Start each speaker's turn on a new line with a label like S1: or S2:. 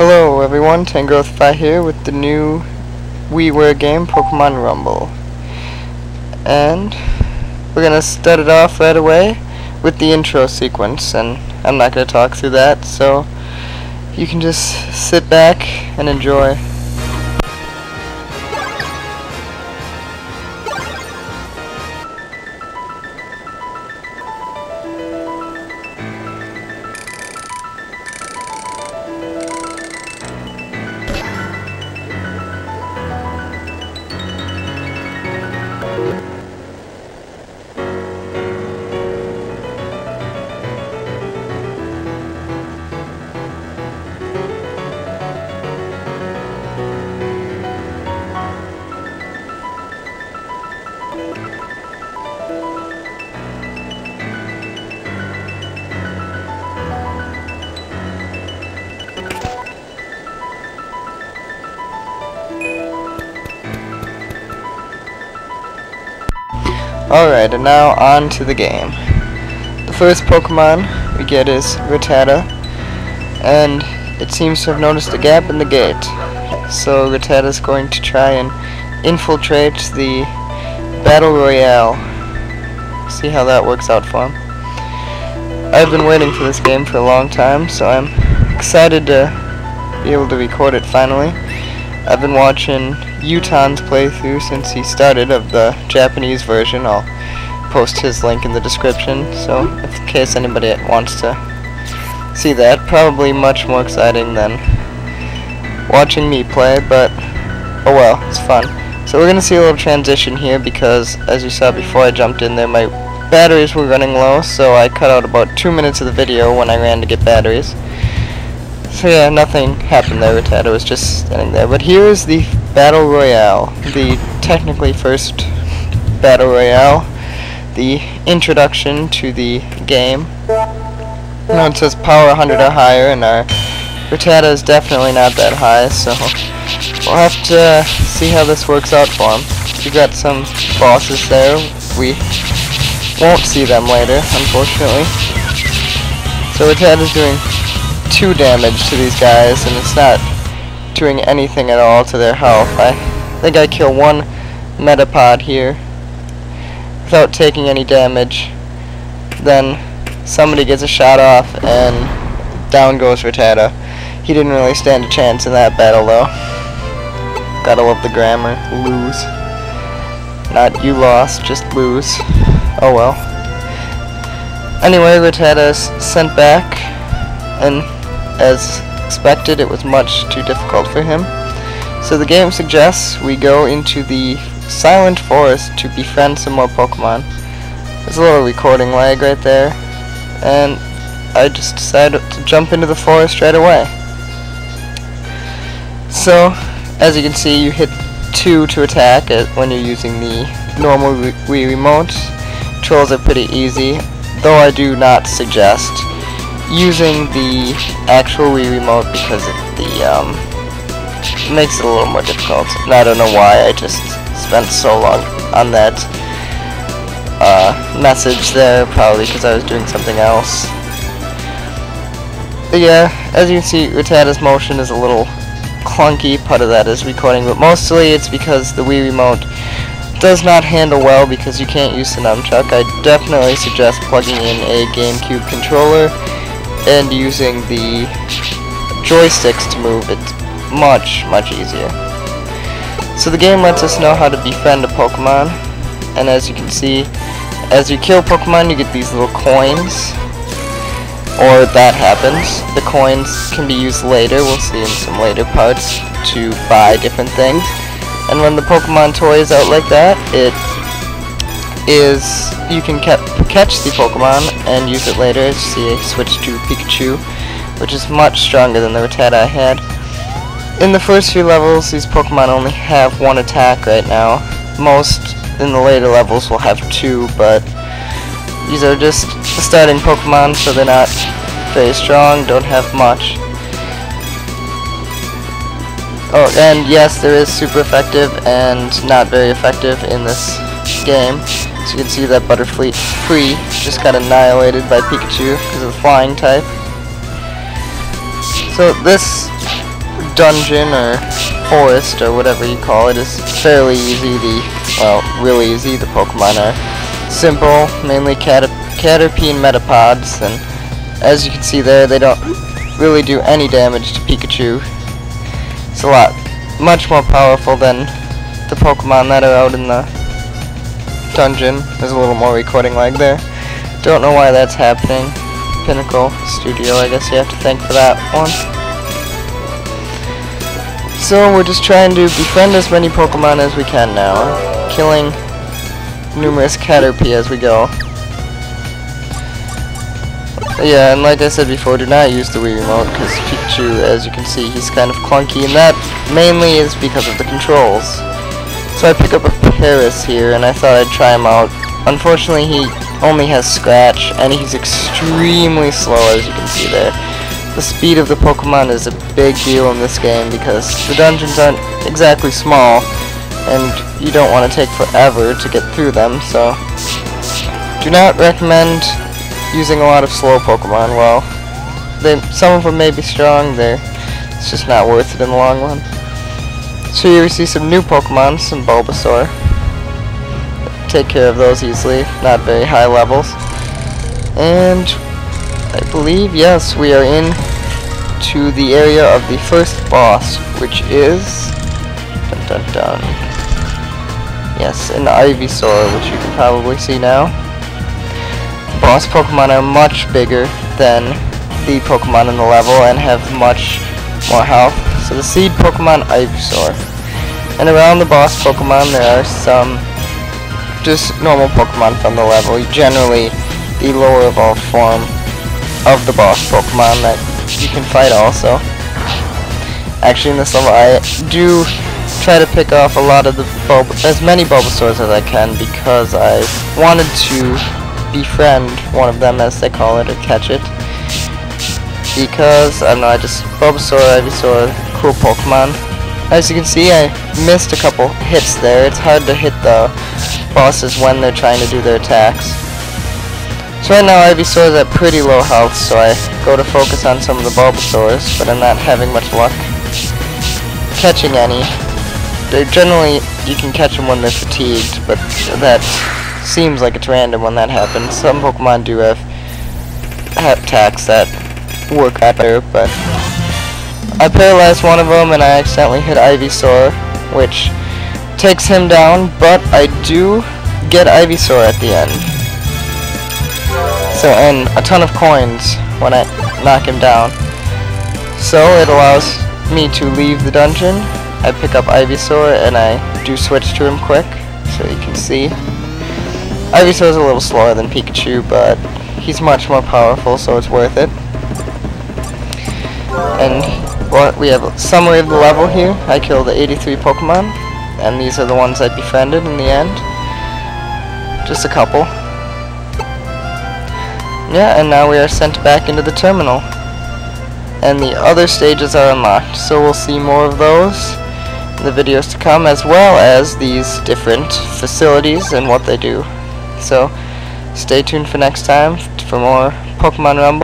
S1: Hello everyone, tangrowthify here with the new WiiWare game, Pokemon Rumble. And we're gonna start it off right away with the intro sequence, and I'm not gonna talk through that, so you can just sit back and enjoy. Alright, and now on to the game. The first Pokemon we get is Rattata, and it seems to have noticed a gap in the gate. So Rattata's going to try and infiltrate the Battle Royale. See how that works out for him. I've been waiting for this game for a long time, so I'm excited to be able to record it finally. I've been watching Uton's playthrough since he started of the Japanese version. I'll post his link in the description, so in case anybody wants to see that. Probably much more exciting than watching me play, but oh well, it's fun. So we're gonna see a little transition here because, as you saw before I jumped in there, my batteries were running low, so I cut out about 2 minutes of the video when I ran to get batteries. So yeah, nothing happened there. Rattata was just standing there. But here is the Battle Royale, the technically first Battle Royale, the introduction to the game. Now it says power 100 or higher, and our Rattata is definitely not that high, so we'll have to see how this works out for him. We've got some bosses there. We won't see them later, unfortunately. So Rattata's doing 2 damage to these guys, and it's not doing anything at all to their health. I think I kill one Metapod here without taking any damage. Then somebody gets a shot off, and down goes Rattata. He didn't really stand a chance in that battle, though. Gotta love the grammar. Lose. Not you lost, just lose. Oh well. Anyway, Rattata's sent back, and as expected, it was much too difficult for him. So the game suggests we go into the Silent Forest to befriend some more Pokemon. There's a little recording lag right there, and I just decided to jump into the forest right away. So, as you can see, you hit 2 to attack when you're using the normal Wii remote. Controls are pretty easy, though I do not suggest using the actual Wii remote because it makes it a little more difficult. And I don't know why, I just spent so long on that message there, probably because I was doing something else. But yeah, as you can see, Rattata's motion is a little clunky. Part of that is recording, but mostly it's because the Wii remote does not handle well because you can't use the nunchuck. I definitely suggest plugging in a GameCube controller and using the joysticks to move. It's much easier. So the game lets us know how to befriend a Pokemon, and as you can see, as you kill Pokemon you get these little coins, or that happens. The coins can be used later, we'll see in some later parts, to buy different things. And when the Pokemon toy is out like that, you can catch the Pokemon and use it later. As you see, I switched to Pikachu, which is much stronger than the Rattata I had. In the first few levels, these Pokemon only have 1 attack right now. Most in the later levels will have 2, but these are just the starting Pokemon, so they're not very strong, don't have much. Oh, and yes, there is super effective and not very effective in this game. So you can see that Butterfree just got annihilated by Pikachu because of the flying type. So this dungeon or forest or whatever you call it is fairly easy. Real easy. The Pokemon are simple, mainly Caterpie and Metapods, and as you can see there, they don't really do any damage to Pikachu. It's much more powerful than the Pokemon that are out in the dungeon. There's a little more recording lag there. Don't know why that's happening. Pinnacle Studio, I guess you have to thank for that one. So we're just trying to befriend as many Pokemon as we can now, killing numerous Caterpie as we go. Yeah, and like I said before, do not use the Wii Remote, because Pikachu, as you can see, he's kind of clunky, and that mainly is because of the controls. So I pick up a Paris here, and I thought I'd try him out. Unfortunately, he only has Scratch, and he's extremely slow, as you can see there. The speed of the Pokemon is a big deal in this game, because the dungeons aren't exactly small, and you don't want to take forever to get through them, so do not recommend using a lot of slow Pokemon. Well, some of them may be strong, it's just not worth it in the long run. So here we see some new Pokemon, some Bulbasaur. Take care of those easily, not very high levels. And I believe, yes, we are in to the area of the first boss, which is yes, an Ivysaur, which you can probably see now. Boss Pokemon are much bigger than the Pokemon in the level and have much more health. So the seed Pokemon, Ivysaur. And around the boss Pokemon there are some just normal Pokemon from the level. Generally the lower evolved form of the boss Pokemon that you can fight also. Actually in this level I do try to pick off a lot of as many Bulbasaurs as I can, because I wanted to befriend one of them, as they call it, or catch it. Because, I don't know, Bulbasaur, Ivysaur, cool Pokemon. As you can see, I missed a couple hits there. It's hard to hit the bosses when they're trying to do their attacks. So right now Ivysaur is at pretty low health, so I go to focus on some of the Bulbasaurs, but I'm not having much luck catching any. Generally, you can catch them when they're fatigued, but that seems like it's random when that happens. Some Pokemon do have attacks that work better, but I paralyzed one of them and I accidentally hit Ivysaur, which takes him down, but I do get Ivysaur at the end. So, and a ton of coins when I knock him down. So it allows me to leave the dungeon. I pick up Ivysaur and I do switch to him quick, so you can see. Ivysaur is a little slower than Pikachu, but he's much more powerful, so it's worth it. And we have a summary of the level here. I killed 83 Pokemon, and these are the ones I befriended in the end. Just a couple. Yeah, and now we are sent back into the terminal. And the other stages are unlocked, so we'll see more of those in the videos to come, as well as these different facilities and what they do. So stay tuned for next time for more Pokemon Rumble.